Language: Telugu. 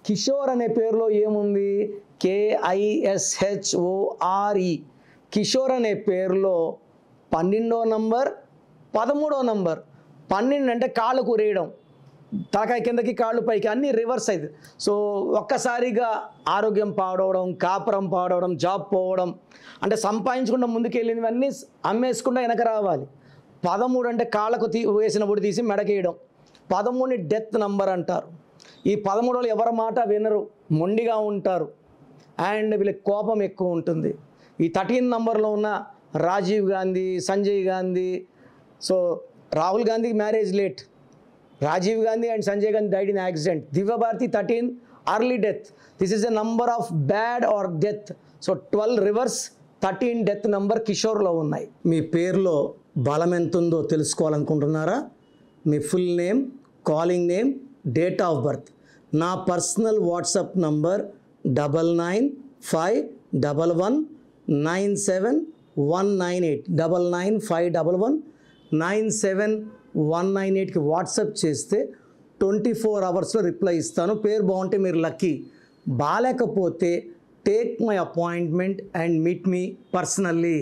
కిషోర్ అనే పేరులో ఏముంది? KISHORE. కిషోర్ అనే పేరులో 12వ నంబర్ 13వ నంబర్. 12 అంటే కాళ్ళు కూరేయడం, తలకాయ కిందకి కాళ్ళు పైకి, అన్నీ రివర్స్ అవుతుంది. సో ఒక్కసారిగా ఆరోగ్యం పాడవడం, కాపురం పాడవడం, జాబ్ పోవడం, అంటే సంపాదించకుండా ముందుకెళ్ళినవన్నీ అమ్మేసుకుండా వెనక రావాలి. 13 అంటే కాళ్ళకు వేసిన పొడి తీసి మెడకేయడం. 13ని డెత్ నంబర్ అంటారు. ఈ 13 వాళ్ళు ఎవరి మాట వినరు, మొండిగా ఉంటారు, అండ్ వీళ్ళకి కోపం ఎక్కువ ఉంటుంది. ఈ 13 నంబర్లో ఉన్న రాజీవ్ గాంధీ, సంజయ్ గాంధీ, సో రాహుల్ గాంధీకి marriage late, Rajiv Gandhi and Sanjay Gandhi died in accident, Divya Bharati 13 early death. This is a number of bad or death. So 12 రివర్స్, 13 డెత్ నంబర్ కిషోర్లో ఉన్నాయి. మీ పేరులో బలం ఎంత ఉందో తెలుసుకోవాలనుకుంటున్నారా? మీ full name, calling name, date of birth. నా పర్సనల్ వాట్సాప్ నంబర్ 9951197198 9951197198కి వాట్సాప్ చేస్తే 24 అవర్స్లో రిప్లై ఇస్తాను. పేరు బాగుంటే మీరు లక్కీ, బాలేకపోతే take my appointment and meet మీ పర్సనల్లీ.